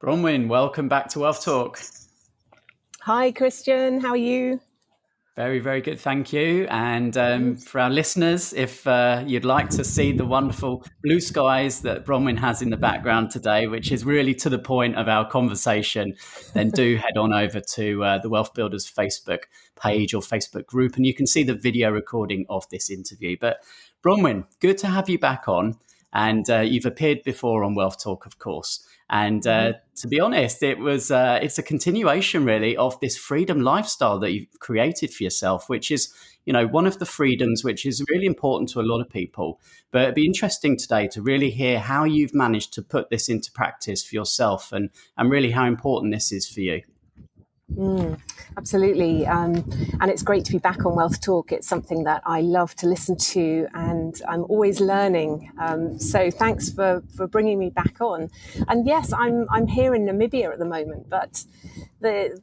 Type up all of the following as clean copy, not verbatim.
Bronwen, welcome back to Wealth Talk. Hi, Christian. How are you? Very, very good. Thank you. And for our listeners, if you'd like to see the wonderful blue skies that Bronwen has in the background today, which is really to the point of our conversation, then do head on over to the WealthBuilders Facebook page or Facebook group, and you can see the video recording of this interview. But Bronwen, good to have you back on. And you've appeared before on Wealth Talk, of course. And to be honest, it's a continuation really of this freedom lifestyle that you've created for yourself, which is, one of the freedoms which is really important to a lot of people. But it'd be interesting today to really hear how you've managed to put this into practice for yourself and really how important this is for you. Absolutely. And it's great to be back on Wealth Talk. It's something that I love to listen to and I'm always learning. So thanks for bringing me back on. And yes, I'm here in Namibia at the moment, but the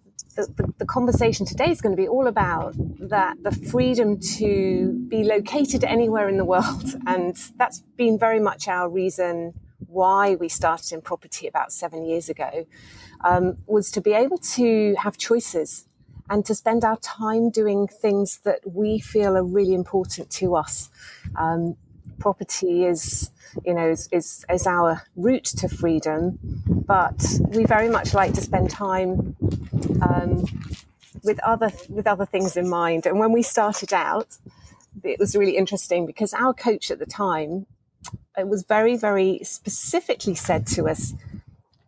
conversation today is going to be all about the freedom to be located anywhere in the world. And that's been very much our reason why we started in property about 7 years ago. Was to be able to have choices and to spend our time doing things that we feel are really important to us. Property is our route to freedom, but we very much like to spend time with other things in mind. And when we started out, it was really interesting because our coach at the time, it was very, very specifically said to us,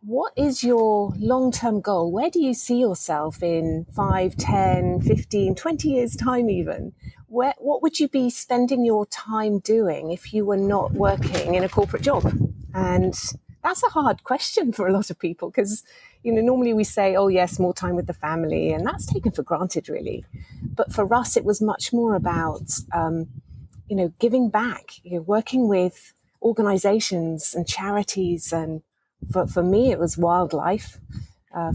what is your long-term goal? Where do you see yourself in 5, 10, 15, 20 years' time even? What would you be spending your time doing if you were not working in a corporate job? And that's a hard question for a lot of people because, normally we say, oh, yes, more time with the family, and that's taken for granted, really. But for us, it was much more about, giving back, working with organizations and charities, and for me, it was wildlife.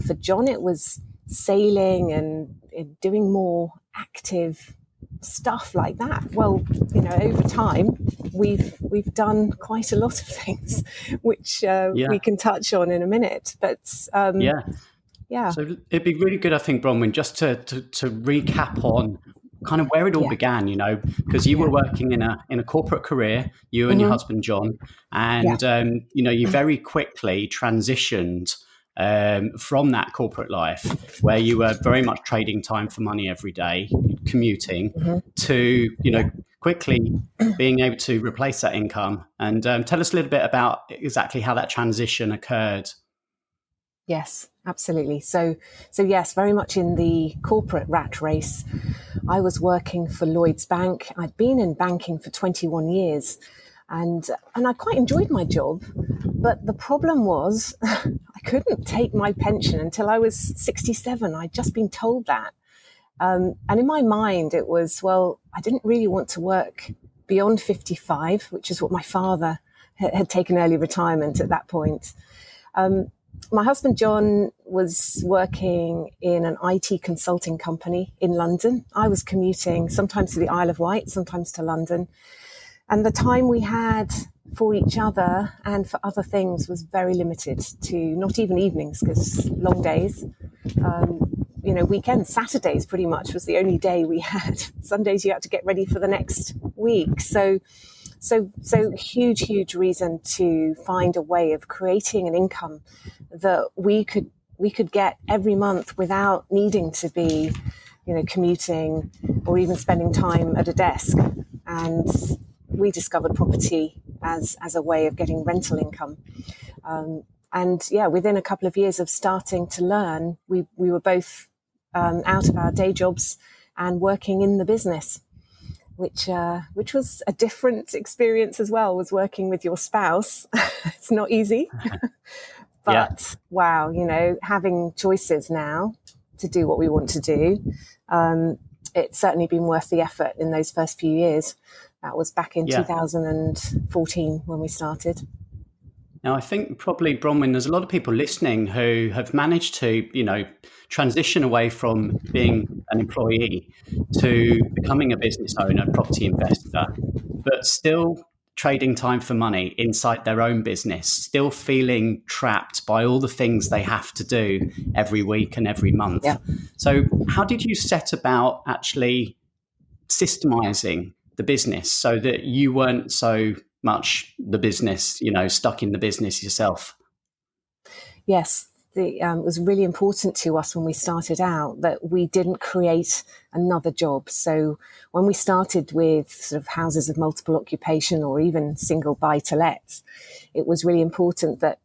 For John, it was sailing and doing more active stuff like that. Well, over time, we've done quite a lot of things, which we can touch on in a minute. But yeah. So it'd be really good, I think, Bronwen, just to recap on kind of where it all began, because you were working in a corporate career, you and your husband, John, and, you very quickly transitioned from that corporate life where you were very much trading time for money every day, commuting, to, quickly being able to replace that income. And tell us a little bit about exactly how that transition occurred. Yes, absolutely. So yes, very much in the corporate rat race. I was working for Lloyds Bank. I'd been in banking for 21 years and I quite enjoyed my job. But the problem was I couldn't take my pension until I was 67. I'd just been told that. And in my mind, it was, I didn't really want to work beyond 55, which is what my father had taken early retirement at that point. My husband, John, was working in an IT consulting company in London. I was commuting sometimes to the Isle of Wight, sometimes to London. And the time we had for each other and for other things was very limited to not even evenings, because long days. Weekends, Saturdays pretty much was the only day we had. Sundays you had to get ready for the next week. So huge reason to find a way of creating an income that we could get every month without needing to be, commuting or even spending time at a desk. And we discovered property as a way of getting rental income. Within a couple of years of starting to learn, we were both out of our day jobs and working in the business. Which was a different experience as well, was working with your spouse. It's not easy, but wow, having choices now to do what we want to do. It's certainly been worth the effort in those first few years. That was back in 2014 when we started. Now, I think probably, Bronwen, there's a lot of people listening who have managed to, transition away from being an employee to becoming a business owner, property investor, but still trading time for money inside their own business, still feeling trapped by all the things they have to do every week and every month. Yeah. So how did you set about actually systemizing the business so that you weren't so much the business, stuck in the business yourself? Yes, it was really important to us when we started out that we didn't create another job. So when we started with sort of houses of multiple occupation or even single buy-to-lets, it was really important that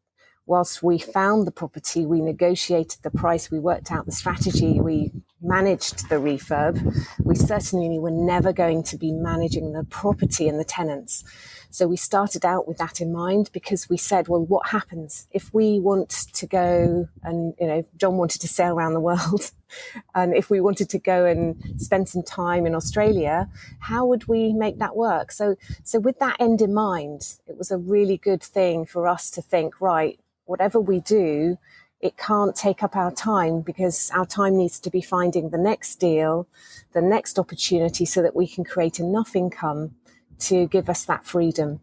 whilst we found the property, we negotiated the price, we worked out the strategy, we managed the refurb, we certainly were never going to be managing the property and the tenants. So we started out with that in mind, because we said, well, what happens if we want to go and, John wanted to sail around the world, and if we wanted to go and spend some time in Australia, how would we make that work? So with that end in mind, it was a really good thing for us to think, right, whatever we do, it can't take up our time, because our time needs to be finding the next deal, the next opportunity, so that we can create enough income to give us that freedom.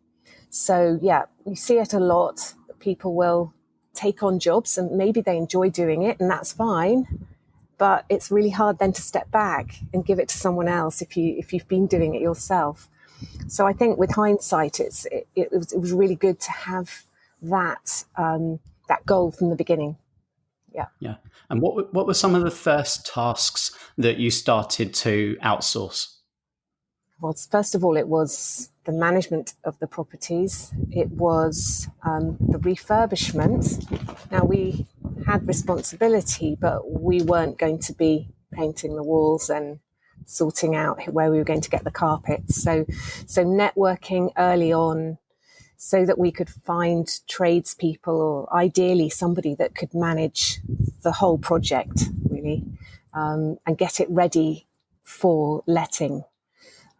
So yeah, you see it a lot. People will take on jobs and maybe they enjoy doing it, and that's fine. But it's really hard then to step back and give it to someone else if you've been doing it yourself. So I think with hindsight, it was really good to have that goal from the beginning. Yeah. Yeah. And what were some of the first tasks that you started to outsource? Well, first of all, it was the management of the properties. It was the refurbishment. Now, we had responsibility, but we weren't going to be painting the walls and sorting out where we were going to get the carpets. So networking early on, so that we could find tradespeople, or ideally somebody that could manage the whole project, really, and get it ready for letting.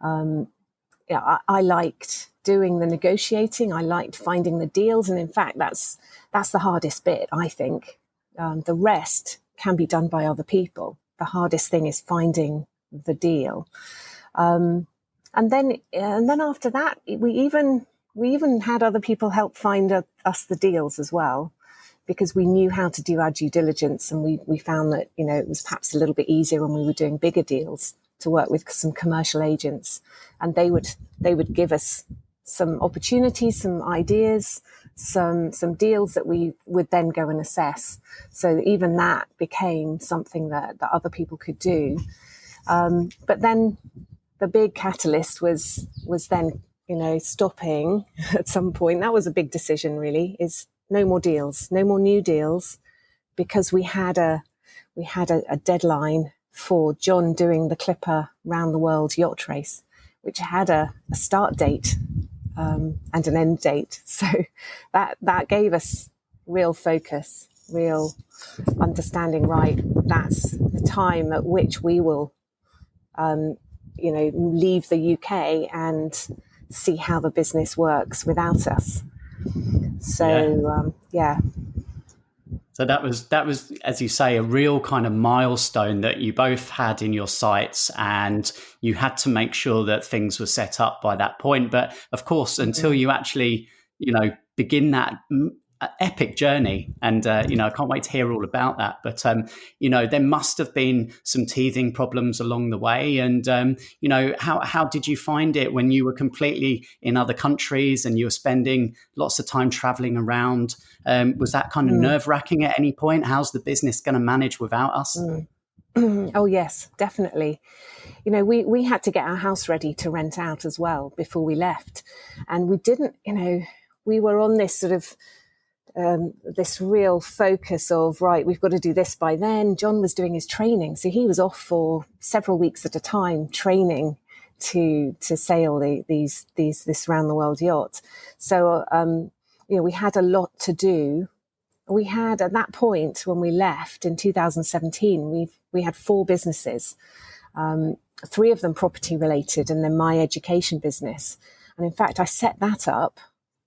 I liked doing the negotiating. I liked finding the deals. And in fact, that's the hardest bit, I think. The rest can be done by other people. The hardest thing is finding the deal. And then after that, we even had other people help find us the deals as well, because we knew how to do our due diligence, and we found that, it was perhaps a little bit easier when we were doing bigger deals to work with some commercial agents, and they would give us some opportunities, some ideas, some deals that we would then go and assess. So even that became something that other people could do. But then the big catalyst was then, stopping at some point. That was a big decision, really, is no more deals, no more new deals, because we had a deadline for John doing the Clipper round the world yacht race, which had a start date and an end date. So that gave us real focus, real understanding, right? That's the time at which we will, leave the UK and see how the business works without us. So, yeah. So that was, as you say, a real kind of milestone that you both had in your sights, and you had to make sure that things were set up by that point. But of course, until you actually, begin that epic journey, and I can't wait to hear all about that. But there must have been some teething problems along the way, and how did you find it when you were completely in other countries and you were spending lots of time traveling around? Was that kind of nerve-wracking at any point? How's the business going to manage without us? Oh yes, definitely. We had to get our house ready to rent out as well before we left, and we didn't. We were on this sort of this real focus of, right, we've got to do this by then. John was doing his training, so he was off for several weeks at a time training to sail this round the world yacht. So we had a lot to do. We had, at that point when we left in 2017, we had 4 businesses, 3 of them property related, and then my education business. And in fact, I set that up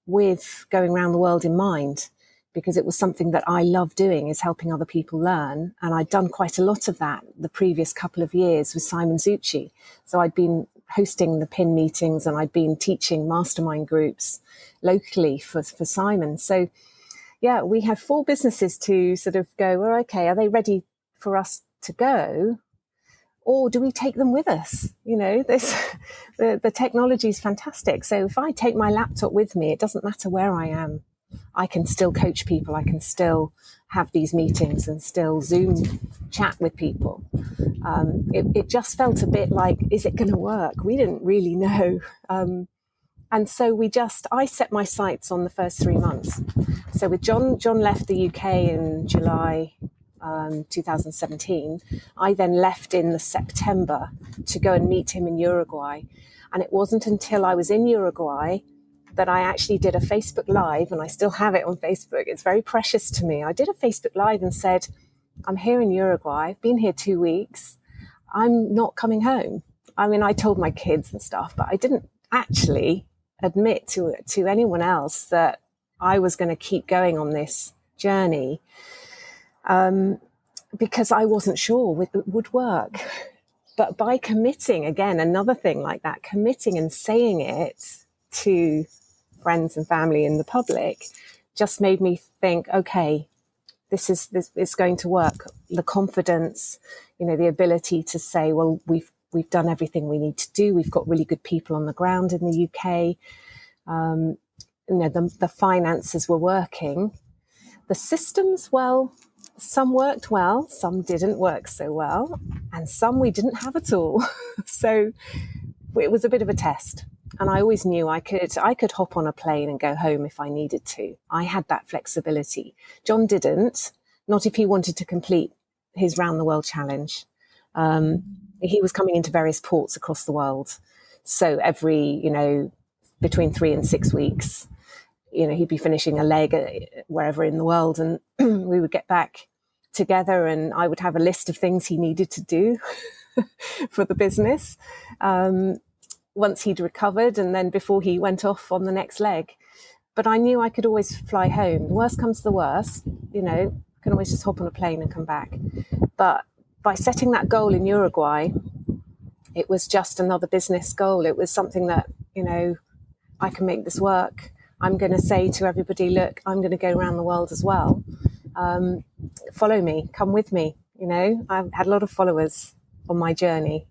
with going around the world in mind, because it was something that I love doing, is helping other people learn. And I'd done quite a lot of that the previous couple of years with Simon Zucci. So I'd been hosting the PIN meetings, and I'd been teaching mastermind groups locally for Simon. So yeah, we had 4 businesses to sort of go, well, okay, are they ready for us to go? Or do we take them with us? You know, the technology is fantastic. So if I take my laptop with me, it doesn't matter where I am. I can still coach people. I can still have these meetings and still Zoom chat with people. It just felt a bit like, is it going to work? We didn't really know. And so I set my sights on the first 3 months. So with John left the UK in July 2017. I then left in the September to go and meet him in Uruguay. And it wasn't until I was in Uruguay that I actually did a Facebook Live, and I still have it on Facebook. It's very precious to me. I did a Facebook Live and said, I'm here in Uruguay. I've been here 2 weeks. I'm not coming home. I mean, I told my kids and stuff, but I didn't actually admit to anyone else that I was going to keep going on this journey. Because I wasn't sure it would work. But by committing, again, another thing like that, committing and saying it to friends and family and the public just made me think, okay, this is going to work. The confidence, the ability to say, well, we've done everything we need to do. We've got really good people on the ground in the UK. The finances were working. The systems, well, some worked well, some didn't work so well, and some we didn't have at all. So it was a bit of a test. And I always knew I could hop on a plane and go home if I needed to. I had that flexibility. John didn't, not if he wanted to complete his round the world challenge. He was coming into various ports across the world. So every, between 3 and 6 weeks, he'd be finishing a leg wherever in the world, and we would get back together and I would have a list of things he needed to do for the business once he'd recovered, and then before he went off on the next leg. But I knew I could always fly home. The worst comes to the worst, I can always just hop on a plane and come back. But by setting that goal in Uruguay, it was just another business goal. It was something that, I can make this work. I'm going to say to everybody, look, I'm going to go around the world as well. Follow me, come with me. I've had a lot of followers on my journey.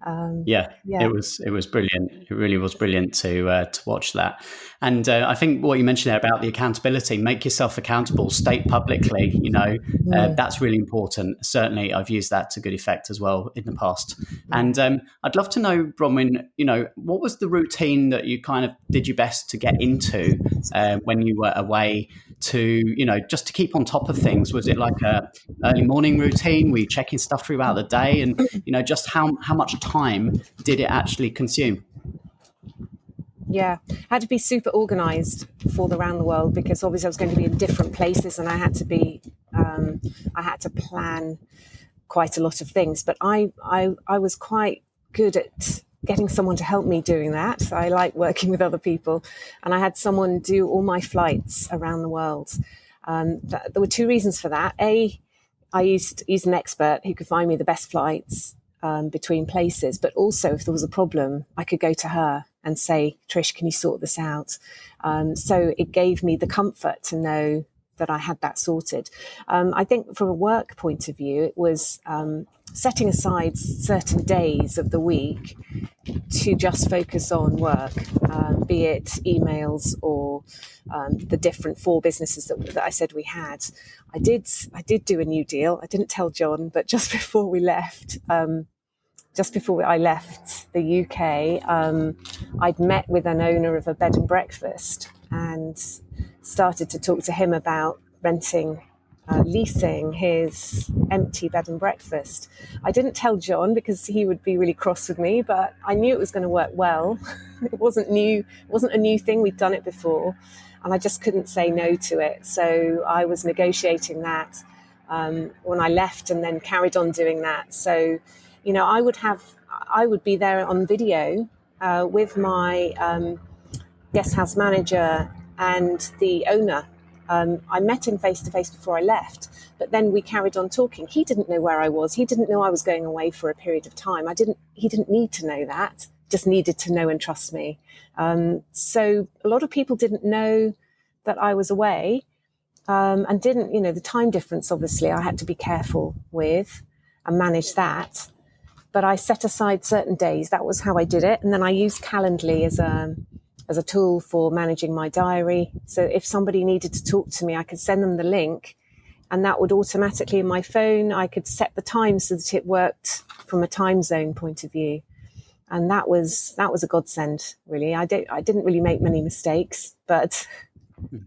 It was brilliant. It really was brilliant to watch that. And I think what you mentioned there about the accountability, make yourself accountable, state publicly, that's really important. Certainly I've used that to good effect as well in the past. And I'd love to know, Bronwen, what was the routine that you kind of did your best to get into when you were away to, just to keep on top of things? Was it like a early morning routine? Were you checking stuff throughout the day? And, just how much time did it actually consume? Yeah, I had to be super organized for the round the world, because obviously I was going to be in different places and I had to plan quite a lot of things. But I was quite good at getting someone to help me doing that. I like working with other people, and I had someone do all my flights around the world. There were 2 reasons for that. A, I used an expert who could find me the best flights between places, but also if there was a problem, I could go to her and say, Trish, can you sort this out? So it gave me the comfort to know that I had that sorted. I think from a work point of view, it was setting aside certain days of the week to just focus on work, be it emails or the different 4 businesses that I said we had. I did do a new deal. I didn't tell John, but just before I left the UK, I'd met with an owner of a bed and breakfast and started to talk to him about leasing his empty bed and breakfast. I didn't tell John because he would be really cross with me, but I knew it was going to work well. It wasn't a new thing. We'd done it before, and I just couldn't say no to it. So I was negotiating that when I left, and then carried on doing that. So, I would be there on video with my guest house manager and the owner I met him face to face before I left, but then we carried on talking. He didn't know where I was. He didn't know I was going away for a period of time. He didn't need to know that, just needed to know and trust me. So a lot of people didn't know that I was away, and didn't, the time difference, obviously, I had to be careful with and manage that. But I set aside certain days. That was how I did it. And then I used Calendly as a tool for managing my diary. So if somebody needed to talk to me, I could send them the link, and that would automatically in my phone, I could set the time so that it worked from a time zone point of view. And that was a godsend, really. I didn't really make many mistakes, but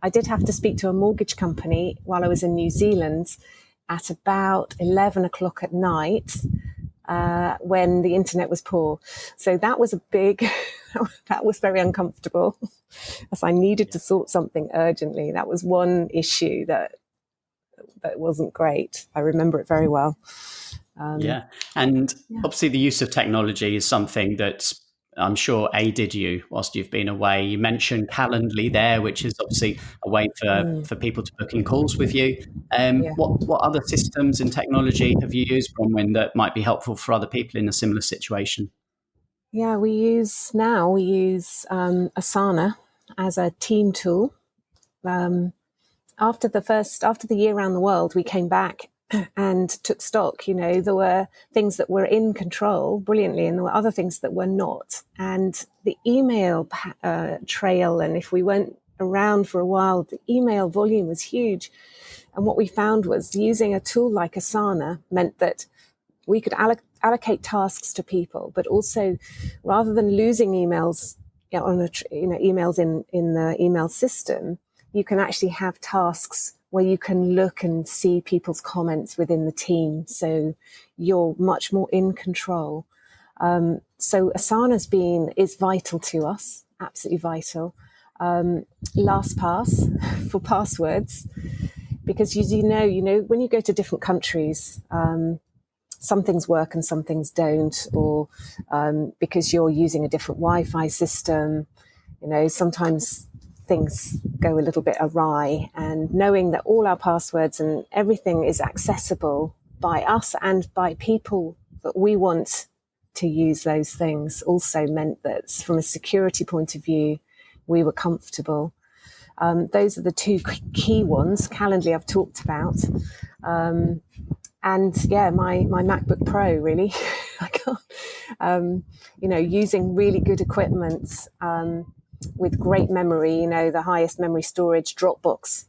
I did have to speak to a mortgage company while I was in New Zealand at about 11 o'clock at night, when the internet was poor. So that was that was very uncomfortable, as I needed to sort something urgently. That was one issue that wasn't great. I remember it very well. And obviously the use of technology is something that's, I'm sure, aided you whilst you've been away. You mentioned Calendly there, which is obviously a way for people to book in calls with you. What other systems and technology have you used, Bronwen, that might be helpful for other people in a similar situation? Yeah, we use Asana as a team tool. After the year around the world, we came back and took stock. There were things that were in control brilliantly, and there were other things that were not. And the email trail, and if we weren't around for a while, the email volume was huge. And what we found was using a tool like Asana meant that we could allocate tasks to people, but also, rather than losing emails emails in the email system, you can actually have tasks where you can look and see people's comments within the team. So you're much more in control. So Asana is vital to us, absolutely vital. LastPass for passwords, because as you know, when you go to different countries, some things work and some things don't, or because you're using a different Wi-Fi system, sometimes things go a little bit awry. And knowing that all our passwords and everything is accessible by us and by people that we want to use those things also meant that from a security point of view, we were comfortable. Those are the two key ones. Calendly I've talked about. And my MacBook Pro, really. I can't, using really good equipment, with great memory, the highest memory storage. Dropbox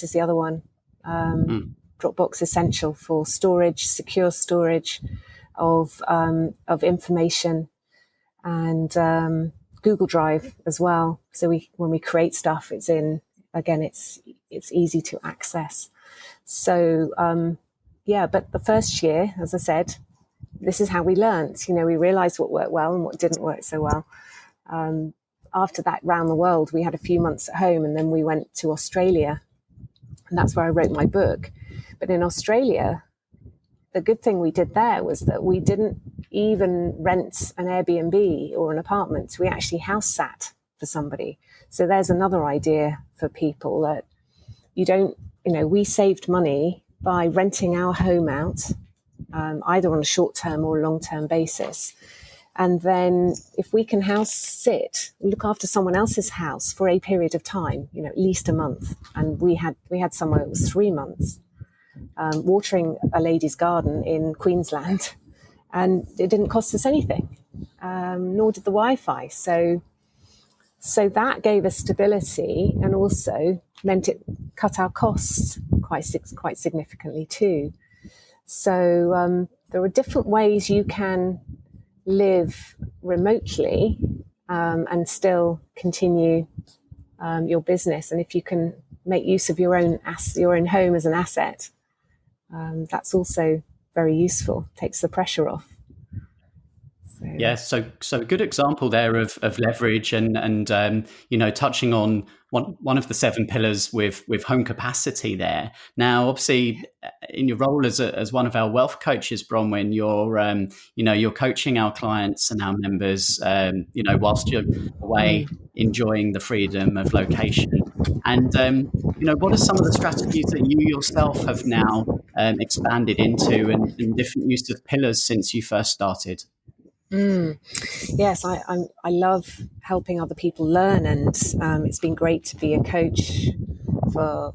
is the other one. Dropbox essential for storage, secure storage of information, and Google Drive as well. So when we create stuff, it's easy to access. So but the first year, as I said, this is how we learned. We realized what worked well and what didn't work so well. After that, round the world, we had a few months at home, and then we went to Australia, and that's where I wrote my book. But in Australia, the good thing we did there was that we didn't even rent an Airbnb or an apartment. We actually house sat for somebody. So there's another idea for people, that we saved money by renting our home out, either on a short-term or long-term basis. And then if we can house sit, look after someone else's house for a period of time, at least a month. And we had somewhere it was 3 months, watering a lady's garden in Queensland, and it didn't cost us anything, nor did the Wi-Fi. So that gave us stability, and also meant it cut our costs quite significantly too. So there are different ways you can live remotely and still continue your business. And if you can make use of your own home as an asset, that's also very useful. Takes the pressure off. So a good example there of leverage and touching on one of the 7 pillars with home capacity there. Now, obviously, in your role as one of our wealth coaches, Bronwen, you're coaching our clients and our members, whilst you're away enjoying the freedom of location And what are some of the strategies that you yourself have now expanded into, and different use of pillars since you first started? Yes, I love helping other people learn, and it's been great to be a coach for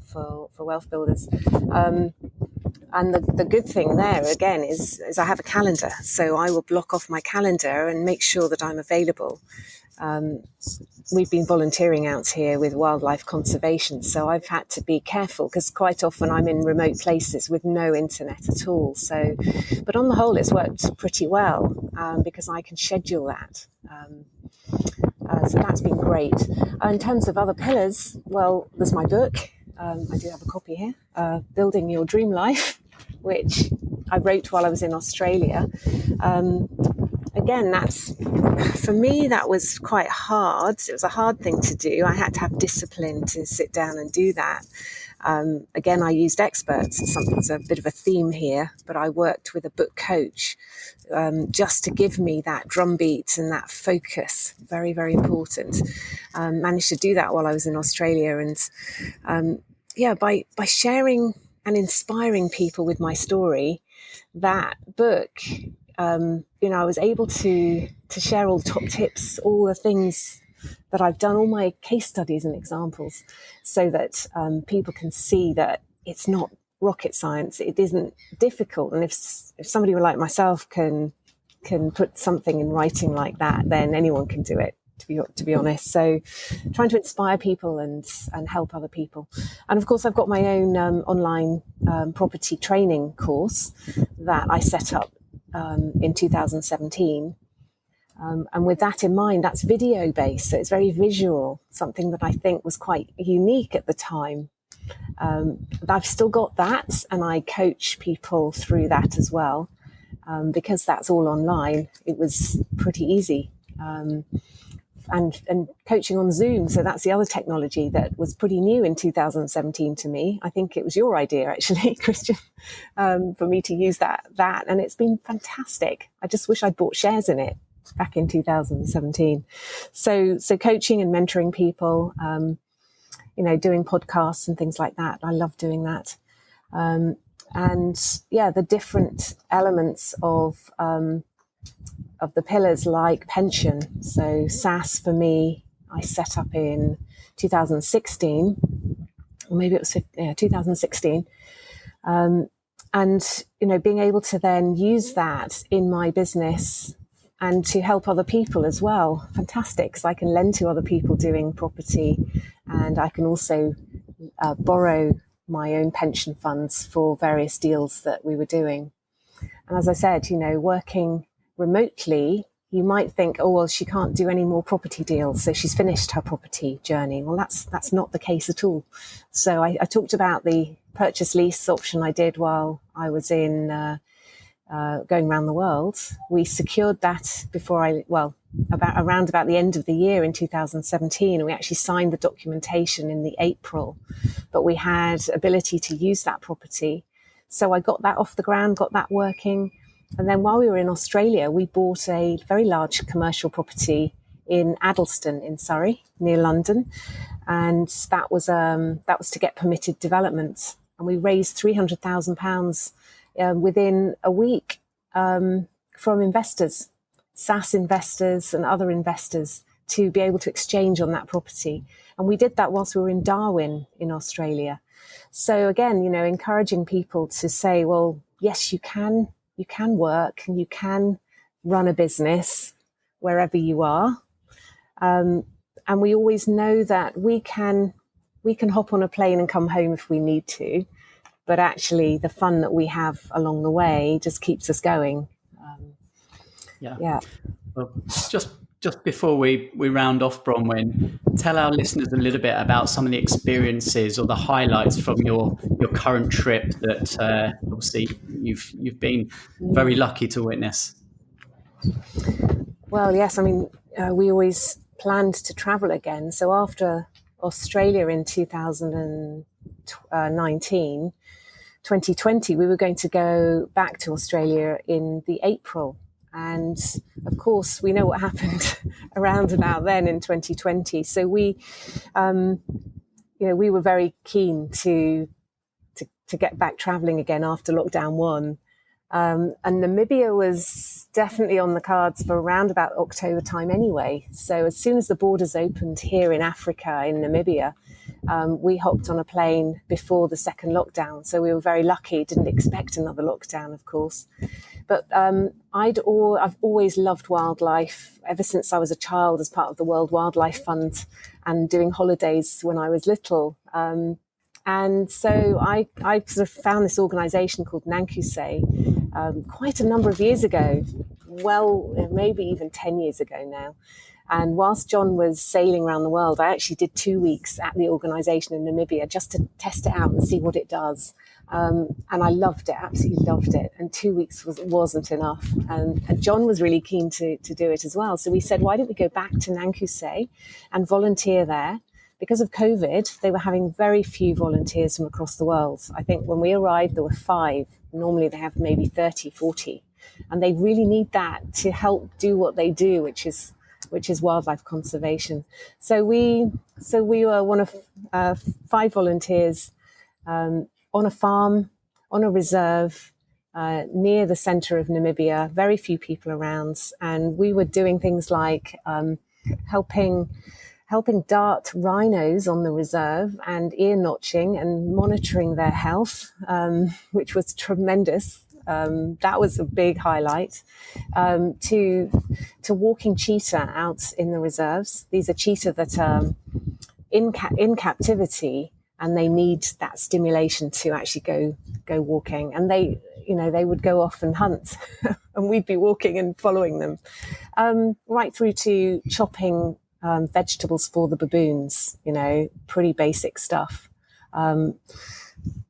WealthBuilders. And the good thing there, again, is I have a calendar. So I will block off my calendar and make sure that I'm available. We've been volunteering out here with wildlife conservation, so I've had to be careful because quite often I'm in remote places with no internet at all. So, but on the whole, it's worked pretty well because I can schedule that. So that's been great. In terms of other pillars, well, there's my book. I do have a copy here, Building Your Dream Life, which I wrote while I was in Australia. Again, for me, that was quite hard. It was a hard thing to do. I had to have discipline to sit down and do that. Again, I used experts. It's a bit of a theme here, but I worked with a book coach just to give me that drumbeat and that focus. Very, very important. Managed to do that while I was in Australia. And by sharing and inspiring people with my story, that book, I was able to share all top tips, all the things that I've done, all my case studies and examples, so that people can see that it's not rocket science. It isn't difficult. And if somebody like myself can put something in writing like that, then anyone can do it, to be honest. So trying to inspire people and help other people. And of course, I've got my own online property training course that I set up in 2017. And with that in mind, that's video based. So it's very visual, something that I think was quite unique at the time. I've still got that, and I coach people through that as well. Because that's all online, it was pretty easy. And coaching on Zoom. So that's the other technology that was pretty new in 2017 to me. I think it was your idea, actually, Christian, for me to use that. And it's been fantastic. I just wish I'd bought shares in it back in 2017. So coaching and mentoring people, doing podcasts and things like that. I love doing that. The different elements of the pillars, like pension. So SSAS for me, I set up in 2016, or maybe it was 2016. Being able to then use that in my business and to help other people as well. Fantastic, because I can lend to other people doing property, and I can also borrow my own pension funds for various deals that we were doing. And as I said, working remotely, you might think, oh, well, she can't do any more property deals, so she's finished her property journey. Well, that's not the case at all. So I talked about the purchase lease option I did while I was in going around the world. We secured that around about the end of the year in 2017, and we actually signed the documentation in the April, but we had ability to use that property. So I got that off the ground, got that working. And then while we were in Australia, we bought a very large commercial property in Addleston in Surrey, near London. And that was to get permitted development. And we raised £300,000 within a week from investors, SSAS investors and other investors, to be able to exchange on that property. And we did that whilst we were in Darwin in Australia. So again, encouraging people to say, well, yes, you can work and you can run a business wherever you are. And we always know that we can hop on a plane and come home if we need to. But actually, the fun that we have along the way just keeps us going. Yeah. Well, just before we round off, Bronwen, tell our listeners a little bit about some of the experiences or the highlights from your current trip that obviously you've been very lucky to witness. Well, yes. I mean, we always planned to travel again. So after Australia in 2020, we were going to go back to Australia in the April. And of course, we know what happened around about then in 2020. So we, we were very keen to get back traveling again after lockdown 1. And Namibia was definitely on the cards for around about October time anyway. So as soon as the borders opened here in Africa, in Namibia, we hopped on a plane before the second lockdown. So we were very lucky, didn't expect another lockdown, of course. But I've always loved wildlife ever since I was a child, as part of the World Wildlife Fund and doing holidays when I was little. And so I sort of found this organisation called Nankuse quite a number of years ago, well, maybe even 10 years ago now. And whilst John was sailing around the world, I actually did 2 weeks at the organisation in Namibia just to test it out and see what it does. And I loved it, absolutely loved it. And 2 weeks wasn't enough. And John was really keen to do it as well. So we said, why don't we go back to Nankuse and volunteer there? Because of COVID, they were having very few volunteers from across the world. I think when we arrived, there were 5. Normally they have maybe 30, 40. And they really need that to help do what they do, which is wildlife conservation. So we were one of 5 volunteers on a farm, on a reserve, near the centre of Namibia, very few people around. And we were doing things like helping dart rhinos on the reserve and ear notching and monitoring their health, which was tremendous. That was a big highlight. To walking cheetah out in the reserves. These are cheetah that are in captivity, and they need that stimulation to actually go walking. And they would go off and hunt, and we'd be walking and following them, right through to chopping vegetables for the baboons, pretty basic stuff.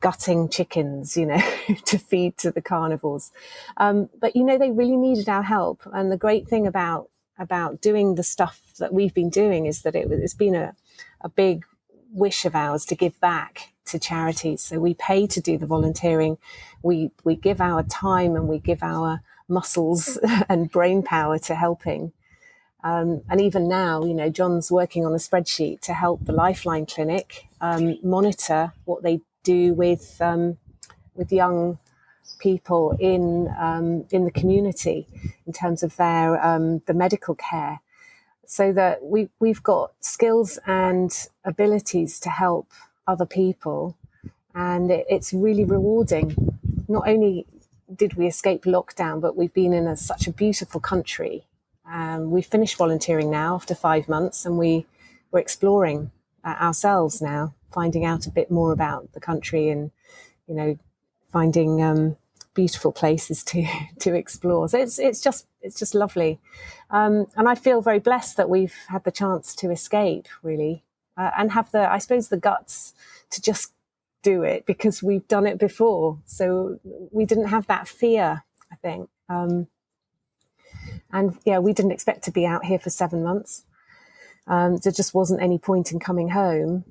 Gutting chickens, to feed to the carnivores. But, they really needed our help. And the great thing about doing the stuff that we've been doing is that it's been a big wish of ours to give back to charities. So we pay to do the volunteering. We give our time and we give our muscles and brain power to helping. And even now, John's working on a spreadsheet to help the Lifeline Clinic monitor what they do with young people in the community in terms of their the medical care, so that we've got skills and abilities to help other people, and it's really rewarding. Not only did we escape lockdown, but we've been in such a beautiful country. We've finished volunteering now after 5 months, and we're exploring ourselves now, finding out a bit more about the country and, finding beautiful places to explore. So it's just lovely. And I feel very blessed that we've had the chance to escape, really, and have the guts to just do it, because we've done it before. So we didn't have that fear, I think. And yeah, we didn't expect to be out here for 7 months. There just wasn't any point in coming home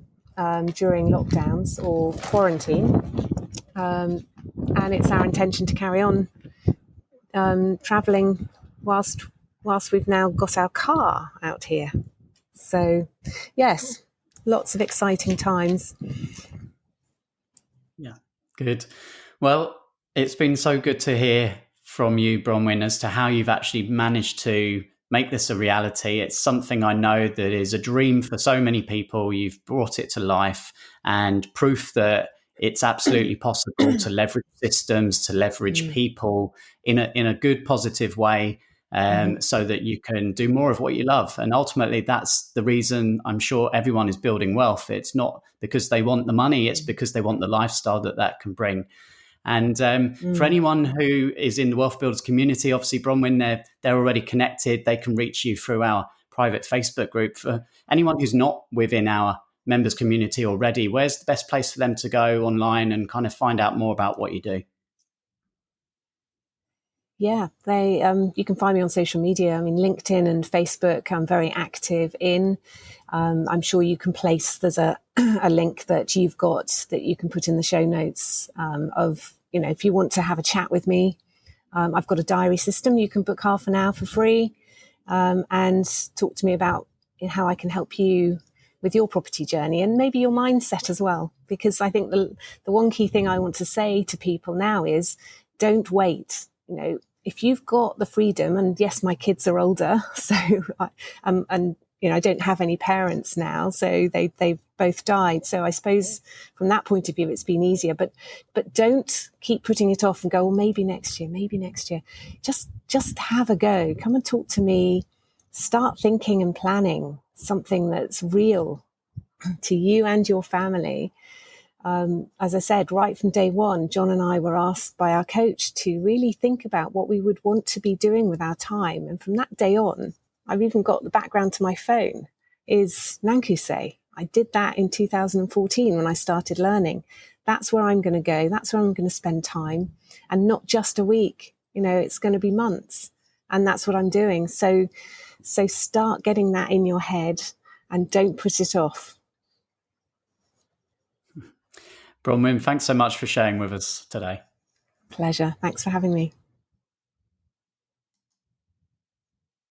during lockdowns or quarantine. And it's our intention to carry on travelling whilst we've now got our car out here. So yes, lots of exciting times. Yeah, good. Well, it's been so good to hear from you, Bronwen, as to how you've actually managed to make this a reality. It's something I know that is a dream for so many people. You've brought it to life, and proof that it's absolutely possible to leverage systems, to leverage people in a good, positive way, so that you can do more of what you love. And ultimately, that's the reason I'm sure everyone is building wealth. It's not because they want the money, it's because they want the lifestyle that can bring. And for anyone who is in the Wealth Builders community, obviously, Bronwen, they're already connected. They can reach you through our private Facebook group. For anyone who's not within our members community already, where's the best place for them to go online and kind of find out more about what you do? Yeah, you can find me on social media. I mean, LinkedIn and Facebook, I'm very active in. I'm sure you can there's a link that you've got that you can put in the show notes of, if you want to have a chat with me. I've got a diary system. You can book half an hour for free and talk to me about how I can help you with your property journey and maybe your mindset as well. Because I think the one key thing I want to say to people now is don't wait. You know, if you've got the freedom, and yes, my kids are older, so and you know, I don't have any parents now, so they've both died. So I suppose from that point of view, it's been easier. But don't keep putting it off and go, well, maybe next year, maybe next year. Just have a go. Come and talk to me. Start thinking and planning something that's real to you and your family. As I said, right from day one, John and I were asked by our coach to really think about what we would want to be doing with our time. And from that day on, I've even got the background to my phone is Nankuse. I did that in 2014 when I started learning. That's where I'm going to go. That's where I'm going to spend time, and not just a week. You know, it's going to be months, and that's what I'm doing. So start getting that in your head and don't put it off. Bronwen, thanks so much for sharing with us today. Pleasure. Thanks for having me.